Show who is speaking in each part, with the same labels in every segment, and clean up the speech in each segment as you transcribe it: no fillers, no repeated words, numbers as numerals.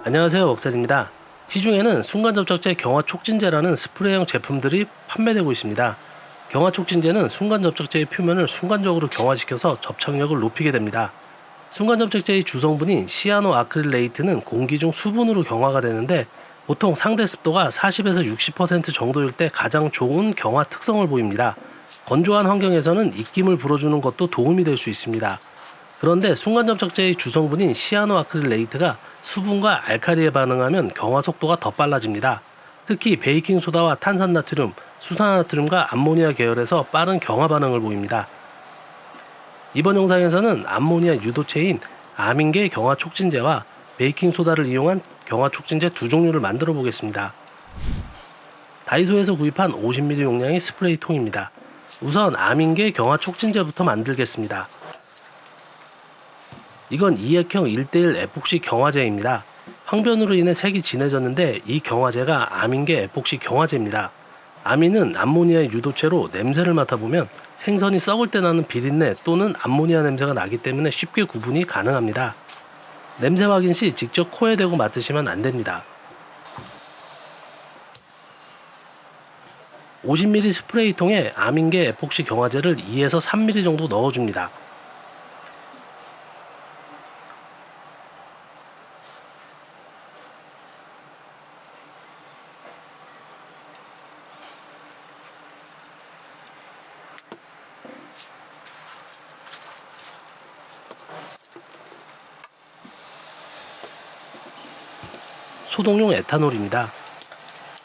Speaker 1: 안녕하세요, 웍셀입니다. 시중에는 순간접착제 경화촉진제라는 스프레이형 제품들이 판매되고 있습니다. 경화촉진제는 순간접착제의 표면을 순간적으로 경화시켜서 접착력을 높이게 됩니다. 순간접착제의 주성분인 시아노아크릴레이트는 공기 중 수분으로 경화가 되는데 보통 상대 습도가 40에서 60% 정도일 때 가장 좋은 경화 특성을 보입니다. 건조한 환경에서는 입김을 불어주는 것도 도움이 될 수 있습니다. 그런데 순간접착제의 주성분인 시아노아크릴레이트가 수분과 알카리에 반응하면 경화 속도가 더 빨라집니다. 특히 베이킹소다와 탄산나트륨, 수산화나트륨과 암모니아 계열에서 빠른 경화 반응을 보입니다. 이번 영상에서는 암모니아 유도체인 아민계 경화 촉진제와 베이킹소다를 이용한 경화 촉진제 두 종류를 만들어 보겠습니다. 다이소에서 구입한 50ml 용량의 스프레이 통입니다. 우선 아민계 경화 촉진제부터 만들겠습니다. 이건 이액형 1:1 에폭시 경화제입니다. 황변으로 인해 색이 진해졌는데 이 경화제가 아민계 에폭시 경화제입니다. 아민은 암모니아 유도체로 냄새를 맡아보면 생선이 썩을 때 나는 비린내 또는 암모니아 냄새가 나기 때문에 쉽게 구분이 가능합니다. 냄새 확인 시 직접 코에 대고 맡으시면 안 됩니다. 50ml 스프레이통에 아민계 에폭시 경화제를 2에서 3ml 정도 넣어줍니다. 소독용 에탄올입니다.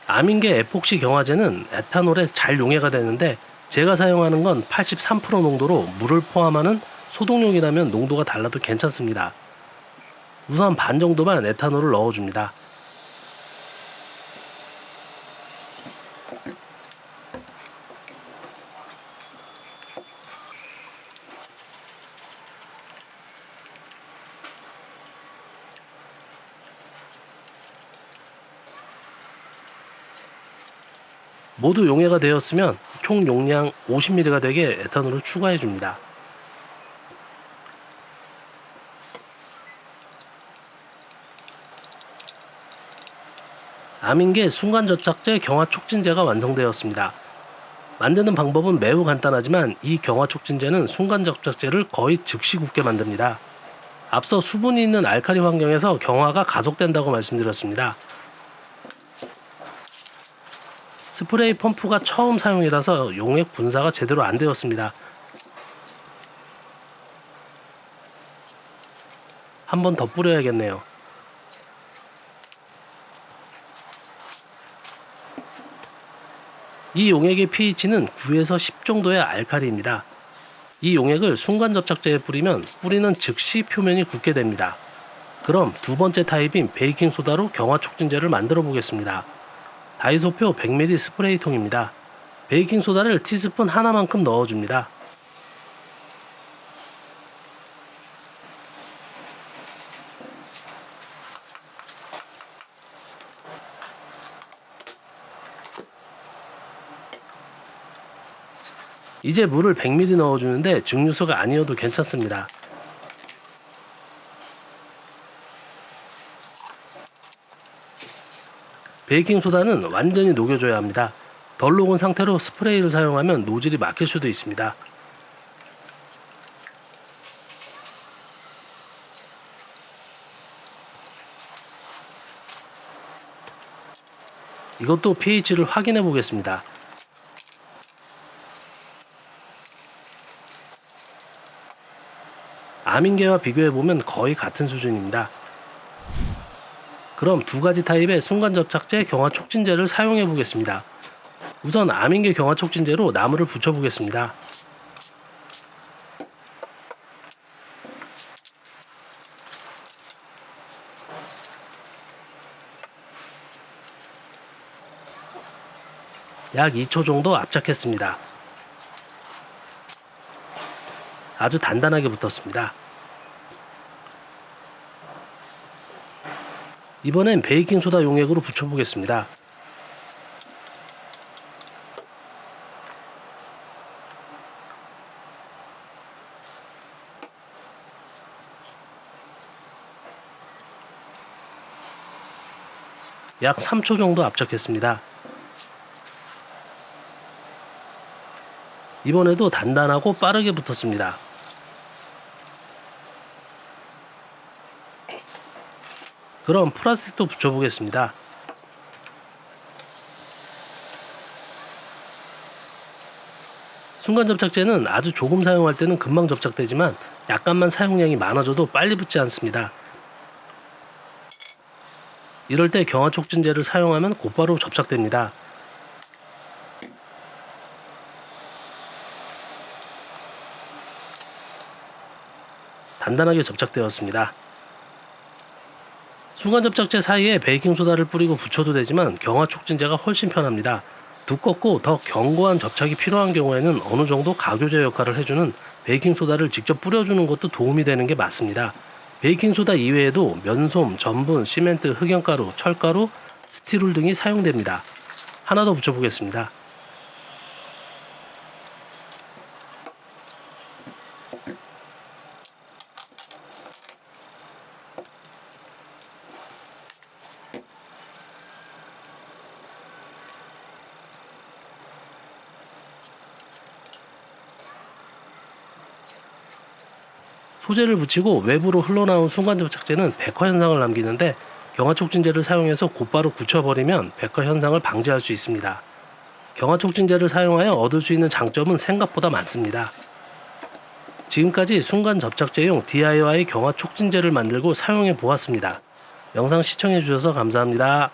Speaker 1: 아민계 에폭시 경화제는 에탄올에 잘 용해가 되는데 제가 사용하는 건 83% 농도로 물을 포함하는 소독용이라면 농도가 달라도 괜찮습니다. 우선 반 정도만 에탄올을 넣어줍니다. 모두 용해가 되었으면 총 용량 50ml가 되게 에탄올을 추가해 줍니다. 아민계 순간접착제 경화촉진제가 완성되었습니다. 만드는 방법은 매우 간단하지만 이 경화촉진제는 순간접착제를 거의 즉시 굳게 만듭니다. 앞서 수분이 있는 알카리 환경에서 경화가 가속된다고 말씀드렸습니다. 스프레이 펌프가 처음 사용이라서 용액 분사가 제대로 안 되었습니다. 한 번 더 뿌려야겠네요. 이 용액의 pH는 9에서 10 정도의 알칼리입니다. 이 용액을 순간접착제에 뿌리면 뿌리는 즉시 표면이 굳게 됩니다. 그럼 두 번째 타입인 베이킹소다로 경화촉진제를 만들어 보겠습니다. 다이소표 100ml 스프레이통입니다. 베이킹소다를 티스푼 하나만큼 넣어줍니다. 이제 물을 100ml 넣어주는데 증류소가 아니어도 괜찮습니다. 베이킹소다는 완전히 녹여줘야 합니다. 덜 녹은 상태로 스프레이를 사용하면 노즐이 막힐 수도 있습니다. 이것도 pH를 확인해 보겠습니다. 아민계와 비교해보면 거의 같은 수준입니다. 그럼 두 가지 타입의 순간접착제 경화촉진제를 사용해 보겠습니다. 우선 아민계 경화촉진제로 나무를 붙여보겠습니다. 약 2초 정도 압착했습니다. 아주 단단하게 붙었습니다. 이번엔 베이킹소다 용액으로 붙여보겠습니다. 약 3초 정도 압착했습니다. 이번에도 단단하고 빠르게 붙었습니다. 그럼 플라스틱도 붙여보겠습니다. 순간 접착제는 아주 조금 사용할 때는 금방 접착되지만 약간만 사용량이 많아져도 빨리 붙지 않습니다. 이럴 때 경화 촉진제를 사용하면 곧바로 접착됩니다. 단단하게 접착되었습니다. 순간 접착제 사이에 베이킹소다를 뿌리고 붙여도 되지만 경화 촉진제가 훨씬 편합니다. 두껍고 더 견고한 접착이 필요한 경우에는 어느 정도 가교제 역할을 해주는 베이킹소다를 직접 뿌려주는 것도 도움이 되는 게 맞습니다. 베이킹소다 이외에도 면솜, 전분, 시멘트, 흑연가루, 철가루, 스티롤 등이 사용됩니다. 하나 더 붙여보겠습니다. 소재를 붙이고 외부로 흘러나온 순간접착제는 백화 현상을 남기는데 경화촉진제를 사용해서 곧바로 굳혀버리면 백화 현상을 방지할 수 있습니다. 경화촉진제를 사용하여 얻을 수 있는 장점은 생각보다 많습니다. 지금까지 순간접착제용 DIY 경화촉진제를 만들고 사용해 보았습니다. 영상 시청해 주셔서 감사합니다.